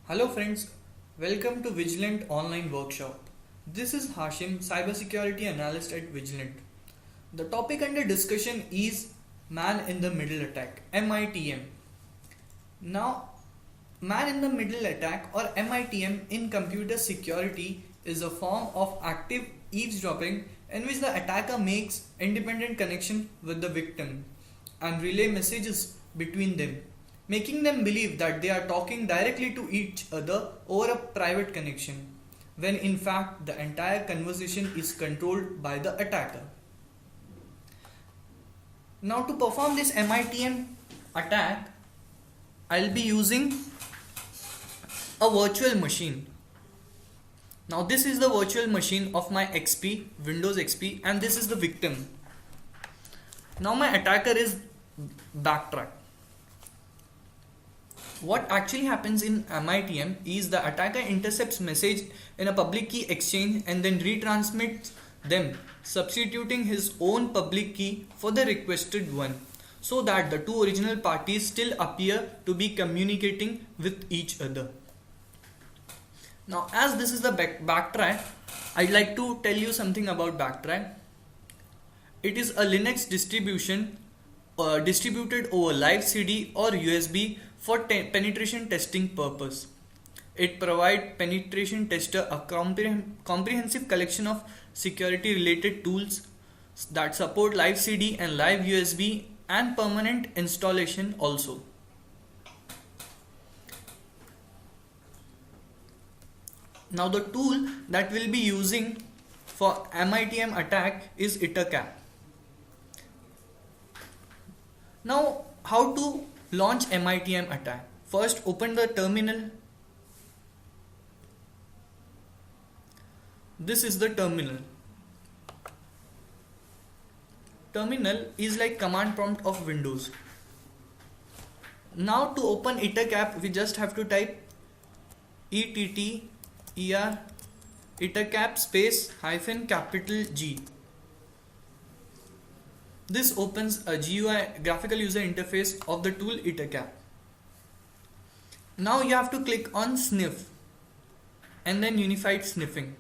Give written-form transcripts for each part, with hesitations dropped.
Hello friends, welcome to Vigilant Online Workshop. This is Hashim, Cybersecurity Analyst at Vigilant. The topic under discussion is Man in the Middle Attack, MITM. Now, Man in the Middle Attack or MITM in computer security is a form of active eavesdropping in which the attacker makes independent connection with the victim and relay messages between them, making them believe that they are talking directly to each other over a private connection, when in fact the entire conversation is controlled by the attacker. Now, to perform this MITM attack, I'll be using a virtual machine. Now, this is the virtual machine of my XP, Windows XP, and this is the victim. Now, my attacker is Backtrack. What actually happens in MITM is the attacker intercepts message in a public key exchange and then retransmits them, substituting his own public key for the requested one, so that the two original parties still appear to be communicating with each other. Now, as this is the Backtrack, I'd like to tell you something about Backtrack. It is a Linux distribution distributed over live CD or USB for penetration testing purpose. It provides penetration tester a comprehensive collection of security related tools that support live CD and live USB and permanent installation also. Now, the tool that we'll be using for MITM attack is EtherCap. Now, how to launch MITM attack? First, open the terminal. This is the terminal. Terminal is like command prompt of Windows. Now, to open EtherCap, we just have to type ETTER EtherCap space hyphen capital G. This opens a GUI, graphical user interface of the tool EtherCap. Now you have to click on sniff and then unified sniffing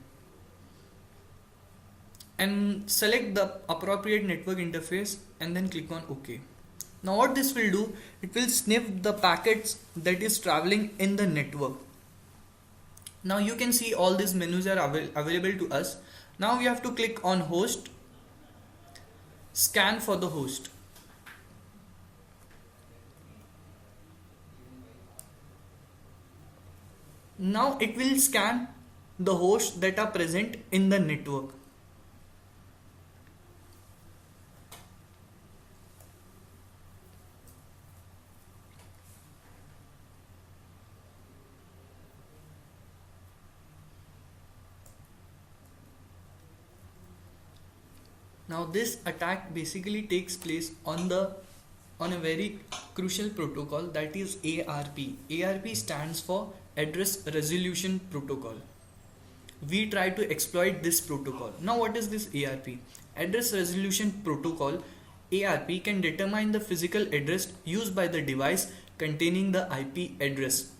and select the appropriate network interface and then click on OK. Now what this will do, it will sniff the packets that is traveling in the network. Now you can see all these menus are available to us. Now we have to click on host, scan for the host. Now it will scan the hosts that are present in the network. Now this attack basically takes place on a very crucial protocol, that is ARP. ARP stands for Address Resolution Protocol. We try to exploit this protocol. Now what is this ARP? Address Resolution Protocol, ARP, can determine the physical address used by the device containing the IP address.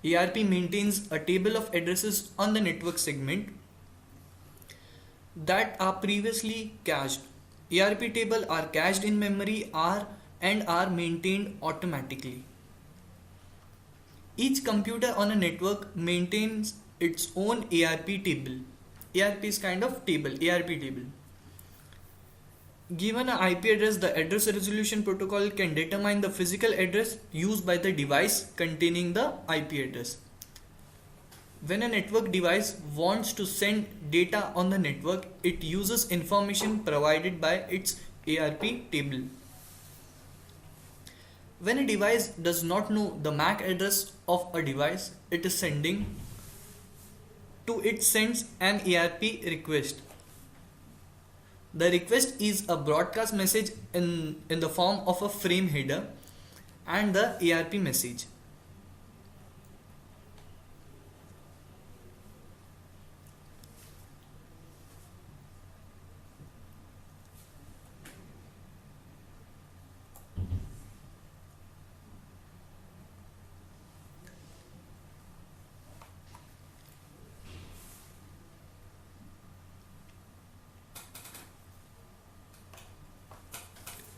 ARP maintains a table of addresses on the network segment that are previously cached. ARP tables are cached in memory and are maintained automatically. Each computer on a network maintains its own ARP table. ARP is kind of table, ARP table. Given an IP address, the address resolution protocol can determine the physical address used by the device containing the IP address. When a network device wants to send data on the network, it uses information provided by its ARP table. When a device does not know the MAC address of a device it is sending to, it sends an ARP request. The request is a broadcast message in the form of a frame header and the ARP message.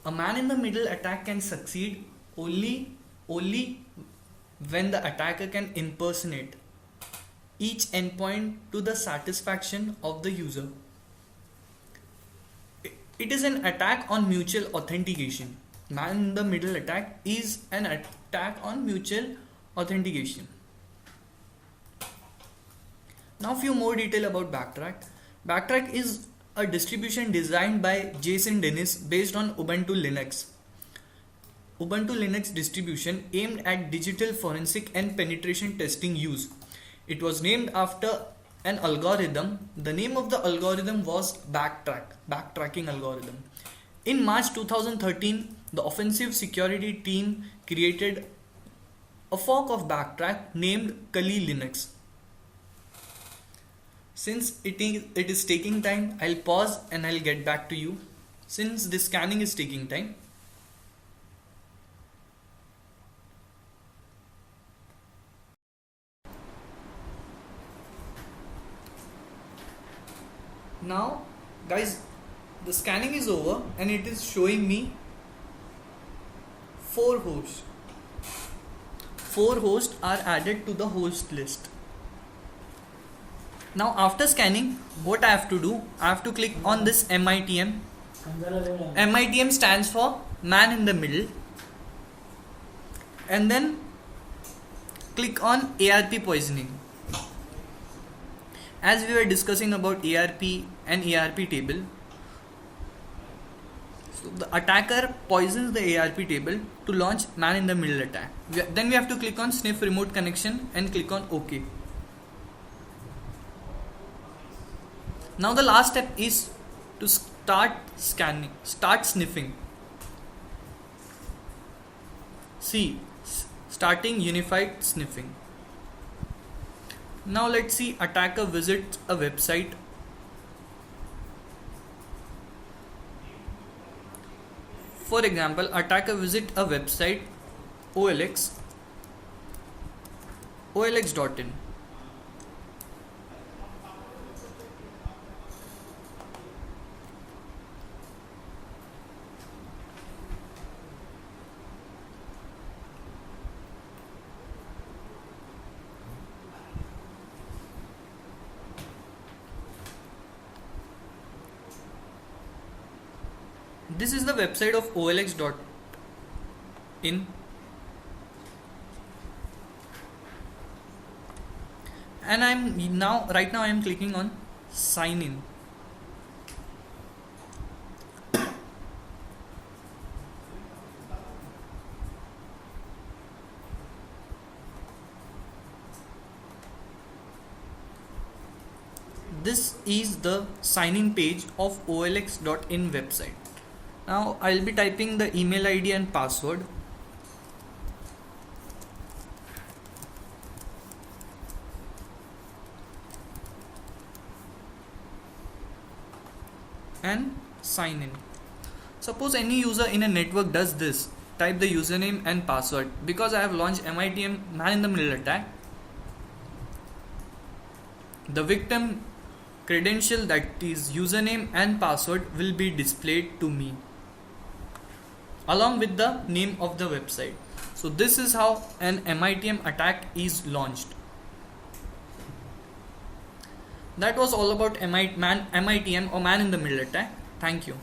A man in the middle attack can succeed only when the attacker can impersonate each endpoint to the satisfaction of the user. It is an attack on mutual authentication. Man in the middle attack is an attack on mutual authentication. Now few more detail about Backtrack. Backtrack is a distribution designed by Jason Dennis based on Ubuntu Linux. Ubuntu Linux distribution aimed at digital forensic and penetration testing use. It was named after an algorithm. The name of the algorithm was backtracking algorithm. In March 2013, the offensive security team created a fork of Backtrack named Kali Linux. Since it is taking time, I'll pause and I'll get back to you. Since this scanning is taking time. Now guys, the scanning is over and it is showing me 4 hosts. 4 hosts are added to the host list. Now after scanning, what I have to do, I have to click on this MITM. MITM stands for man in the middle, and then click on ARP poisoning. As we were discussing about ARP and ARP table, so the attacker poisons the ARP table to launch man in the middle attack. Then we have to click on sniff remote connection and click on OK. Now the last step is to start sniffing. See, starting unified sniffing. Now let's see attacker visits a website. For example, attacker visit a website olx.in. This is the website of olx.in, and right now I am clicking on sign in. This is the sign in page of olx.in website. Now I'll be typing the email ID and password. And sign in. Suppose any user in a network does this, type the username and password. Because I have launched MITM man in the middle attack, the victim credential, that is username and password, will be displayed to me along with the name of the website. So this is how an MITM attack is launched. That was all about MITM or man in the middle attack. Thank you.